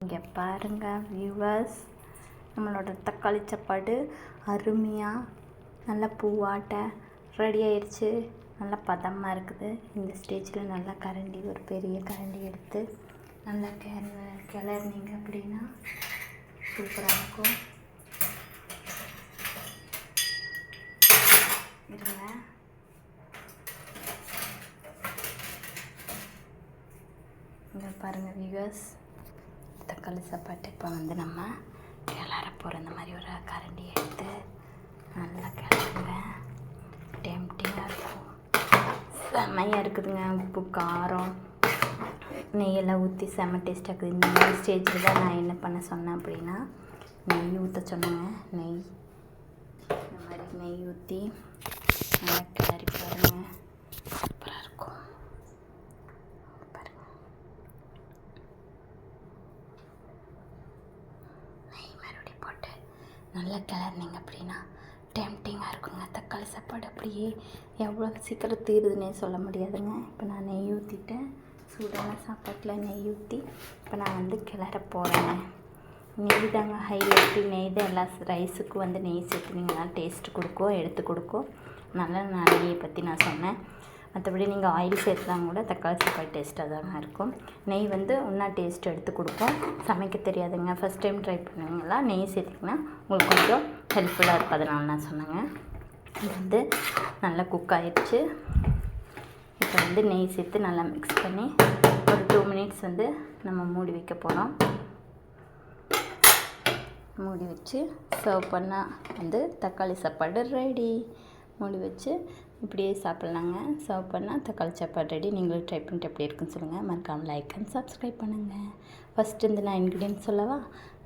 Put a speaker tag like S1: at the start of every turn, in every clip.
S1: இங்கே பாருங்கள் வியூவர்ஸ், நம்மளோட தக்காளி சாப்பாடு அருமையாக நல்லா பூவாட்ட ரெடி ஆயிடுச்சு. நல்லா பதமாக இருக்குது. இந்த ஸ்டேஜில் நல்லா கரண்டி, ஒரு பெரிய கரண்டி எடுத்து நல்லா கிளறினீங்க அப்படின்னா சூப்பராக இருக்கும். இருங்க, இங்கே பாருங்கள் வியூவர்ஸ், தக்காளி சாப்பாட்டு இப்போ நம்ம கிளற போகிற இந்த மாதிரி ஒரு கரண்டி எடுத்து நல்லா கிளறுங்க. டெம்டிங்காக இருக்கும், செம்மையாக இருக்குதுங்க. உப்பு காரம் நெய்யெல்லாம் ஊற்றி செம்ம டேஸ்ட்டாக இருக்குது. இந்த மாதிரி ஸ்டேஜில் தான் நான் என்ன பண்ண சொன்னேன் அப்படின்னா, நெய் ஊற்ற சொன்னேங்க. நெய் இந்த மாதிரி நெய் ஊற்றி நல்லா கிளறி பாருங்க, சூப்பராக இருக்கும். பாருங்கள், நெய் மறுபடியும் போட்டு நல்லா கிளறினீங்க அப்படின்னா டெம்டிங்காக இருக்குங்க. தக்காளி சாப்பாடு அப்படியே எவ்வளோ சீக்கிரம் தீருதுன்னே சொல்ல முடியாதுங்க. இப்போ நான் நெய் ஊற்றிட்டேன், சூடான சாப்பாட்டில் நெய் ஊற்றி இப்போ நான் கிளற போகிறேங்க. நெய் தாங்க ஹைலைட்டு. நெய் தான் எல்லா ரைஸுக்கும் நெய் சேர்த்துனீங்கன்னா டேஸ்ட்டு கொடுக்கும், எடுத்து கொடுக்கும். நல்லா நெய்யை பற்றி நான் சொன்னேன். மற்றபடி நீங்கள் ஆயில் சேர்த்துலாம் கூட தக்காளி சாப்பாடு டேஸ்ட்டாக தாங்க இருக்கும். நெய் இன்னும் டேஸ்ட் எடுத்து கொடுக்கும். சமைக்க தெரியாதுங்க, ஃபஸ்ட் டைம் ட்ரை பண்ணுவீங்களா, நெய் சேர்த்திங்கன்னா உங்களுக்கு கொஞ்சம் ஹெல்ப்ஃபுல்லாக இருக்கும். அதனால நான் சொன்னேங்க. இது நல்லா குக் ஆகிடுச்சு. இப்போ நெய் சேர்த்து நல்லா மிக்ஸ் பண்ணி ஒரு 2 மினிட்ஸ் நம்ம மூடி வைக்க போகிறோம். மூடி வச்சு சர்வ் பண்ணால் தக்காளி சாப்பாடு ரெடி. மூடி வச்சு இப்படியே சாப்பிட்லாங்க. சர்வ் பண்ணால் தக்காளி சாப்பாடு ரெடி. நீங்களும் ட்ரை பண்ணிட்டு எப்படி இருக்குன்னு சொல்லுங்கள். மறக்காமல் லைக் அண்ட் சப்ஸ்கிரைப் பண்ணுங்கள். ஃபஸ்ட்டு நான் இன்க்ரீடியன்ட் சொல்லவா?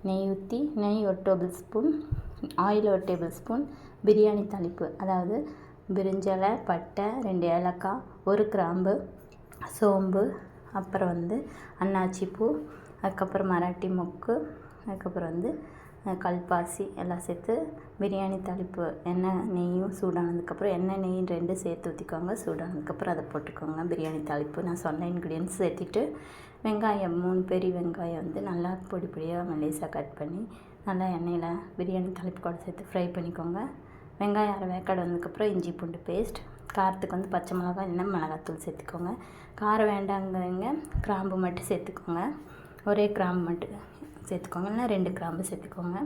S1: நெய் ஊற்றி, நெய் ஒரு டேபிள் ஸ்பூன், ஆயில் ஒரு டேபிள் ஸ்பூன், பிரியாணி தாளிப்பு, அதாவது பிரிஞ்சலை, பட்டை, 2 ஏலக்காய், 1 கிராம்பு, சோம்பு, அப்புறம் அன்னாச்சி பூ, அதுக்கப்புறம் மராட்டி மொக்கு, அதுக்கப்புறம் கல்பாசி எல்லாம் சேர்த்து பிரியாணி தாளிப்பு. எண்ணெய் நெய்யும் சூடானதுக்கப்புறம் எண்ணெய் நெய் 2 சேர்த்து ஊற்றிக்கோங்க. சூடானதுக்கப்புறம் அதை போட்டுக்கோங்க. பிரியாணி தாளிப்பு நான் சொன்ன இன்க்ரீடியன்ஸ் சேர்த்துட்டு, வெங்காயம் 3 பெரிய வெங்காயம் நல்லா பொடி பொடியாக மெல்லிசாக கட் பண்ணி நல்லா எண்ணெயில் பிரியாணி தாளிப்பு கூட சேர்த்து ஃப்ரை பண்ணிக்கோங்க. வெங்காயம் அரை வேக்காடு வந்ததுக்கப்புறம் இஞ்சி பூண்டு பேஸ்ட், காரத்துக்கு பச்சை மிளகாய் இல்லைன்னா மிளகாத்தூள் சேர்த்துக்கோங்க. காரம் வேண்டாங்கிறவங்க கிராம்பு மட்டும் சேர்த்துக்கோங்க. ஒரே கிராம்பு மட்டும் சேர்த்துக்கோங்க, இல்லைனா 2 கிராம்பு சேர்த்துக்கோங்க.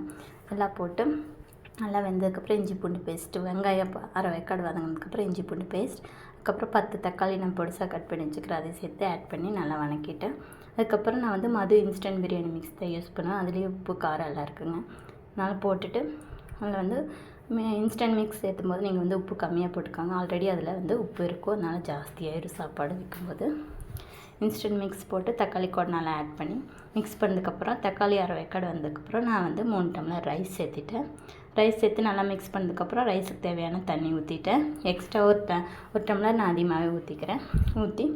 S1: எல்லாம் போட்டு நல்லா வெந்ததுக்கப்புறம் இஞ்சி பூண்டு பேஸ்ட்டு, வெங்காயம் அரை வேக்காடு வதங்கினதுக்கப்புறம் இஞ்சி பூண்டு பேஸ்ட், அதுக்கப்புறம் 10 தக்காளி நான் பொடிசாக கட் பண்ணி வச்சுக்கிறேன், அதை சேர்த்து ஆட் பண்ணி நல்லா வதக்கிட்டேன். அதுக்கப்புறம் நான் மது இன்ஸ்டன்ட் பிரியாணி மிக்ஸ் தான் யூஸ் பண்ணுவேன். அதுலேயே உப்பு காரம் எல்லாம் இருக்குங்க. நல்லா போட்டுட்டு அதில் இன்ஸ்டன்ட் மிக்ஸ் சேர்த்தும் போது நீங்கள் உப்பு கம்மியாக போட்டுக்கோங்க. ஆல்ரெடி அதில் உப்பு இருக்கும், அதனால் ஜாஸ்தியாகிடும் சாப்பாடு வைக்கும்போது. இன்ஸ்டன்ட் மிக்ஸ் போட்டு தக்காளி கூட நல்லா ஆட் பண்ணி மிக்ஸ் பண்ணதுக்கப்புறம் தக்காளி அரை வேக்காடு வந்ததுக்கப்புறம் நான் 3 டம்ளர் ரைஸ் சேர்த்துட்டேன். ரைஸ் சேர்த்து நல்லா மிக்ஸ் பண்ணதுக்கப்புறம் ரைஸுக்கு தேவையான தண்ணி ஊற்றிட்டேன். எக்ஸ்ட்ரா ஒரு டம்ளர் நான் அதிகமாகவே ஊற்றிக்கிறேன். ஊற்றி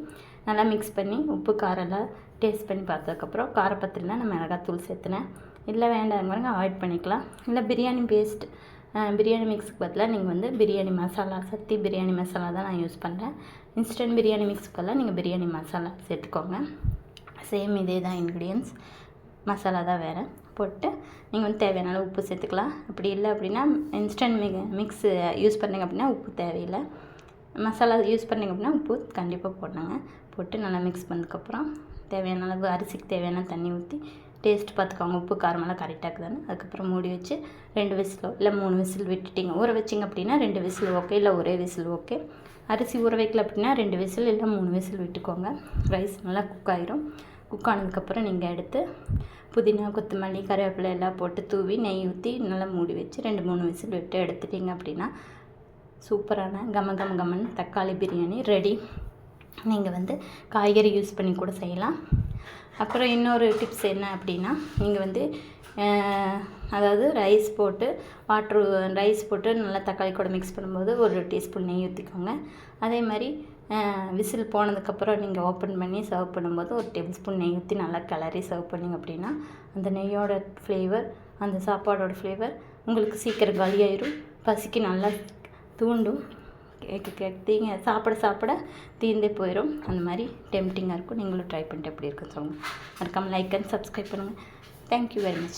S1: நல்லா மிக்ஸ் பண்ணி உப்பு காரெல்லாம் டேஸ்ட் பண்ணி பார்த்ததுக்கப்புறம் காரப்பத்திரினா நான் மிளகாத்தூள் சேர்த்துனேன். இல்லை வேண்டாங்கிறவங்க அவாய்ட் பண்ணிக்கலாம். இல்லை பிரியாணி பேஸ்ட், பிரியாணி மிக்ஸுக்கு பதிலாக நீங்கள் பிரியாணி மசாலா, சக்தி பிரியாணி மசாலா தான் நான் யூஸ் பண்ணுறேன். இன்ஸ்டன்ட் பிரியாணி மிக்ஸுக்கு பதிலாக நீங்கள் பிரியாணி மசாலா சேர்த்துக்கோங்க. சேம் இதே தான் இன்க்ரீடியன்ஸ், மசாலா தான் வேறு. போட்டு நீங்கள் தேவையான அளவு உப்பு சேர்த்துக்கலாம். அப்படி இல்லை அப்படின்னா இன்ஸ்டன்ட் மிக்ஸ் யூஸ் பண்ணிங்க அப்படின்னா உப்பு தேவையில்லை. மசாலா யூஸ் பண்ணிங்க அப்படின்னா உப்பு கண்டிப்பாக போடணுங்க. போட்டு நல்லா மிக்ஸ் பண்ணதுக்கப்புறம் தேவையான அளவு அரிசிக்கு தேவையான தண்ணி ஊற்றி டேஸ்ட் பார்த்துக்கோங்க, உப்பு காரமெல்லாம் கரெக்டாக இருக்குதானே. அதுக்கப்புறம் மூடி வச்சு 2 விசிலோ இல்லை 3 விசில் விட்டுட்டிங்க. ஊற வச்சிங்க அப்படின்னா 2 விசில் ஓகே, இல்லை ஒரே விசில் ஓகே. அரிசி ஊற வைக்கல அப்படின்னா 2 விசில் இல்லை 3 விசில் விட்டுக்கோங்க. ரைஸ் நல்லா குக் ஆயிரும். குக் ஆனதுக்கப்புறம் நீங்கள் எடுத்து புதினா, கொத்தமல்லி, கருவேப்பிலை எல்லாம் போட்டு தூவி நெய் ஊற்றி நல்லா மூடி வச்சு 2-3 விசில் விட்டு எடுத்துட்டிங்க அப்படின்னா சூப்பரான கமன்னு தக்காளி பிரியாணி ரெடி. நீங்கள் காய்கறி யூஸ் பண்ணி கூட செய்யலாம். அப்புறம் இன்னொரு டிப்ஸ் என்ன அப்படின்னா, நீங்கள் அதாவது ரைஸ் போட்டு நல்லா தக்காளி கூட மிக்ஸ் பண்ணும்போது 1 டீஸ்பூன் நெய் ஊற்றிக்கோங்க. அதே மாதிரி விசில் போனதுக்கப்புறம் நீங்கள் ஓப்பன் பண்ணி சர்வ் பண்ணும்போது 1 டேபிள் ஸ்பூன் நெய் ஊற்றி நல்லா கிளறி சர்வ் பண்ணிங்க அப்படின்னா அந்த நெய்யோட ஃப்ளேவர், அந்த சாப்பாடோட ஃப்ளேவர் உங்களுக்கு சீக்கிரம் காலியாயிரும். பசிக்கு நல்லா தூண்டும். கேட்டீங்க சாப்பிட தீர்ந்தே போயிடும். அந்த மாதிரி டெம்டிங்காக இருக்கும். நீங்களும் ட்ரை பண்ணிட்டு எப்படி இருக்குன்னு சொல்லுங்கள். மறக்காமல் லைக் அண்ட் சப்ஸ்கிரைப் பண்ணுங்கள். Thank you very much.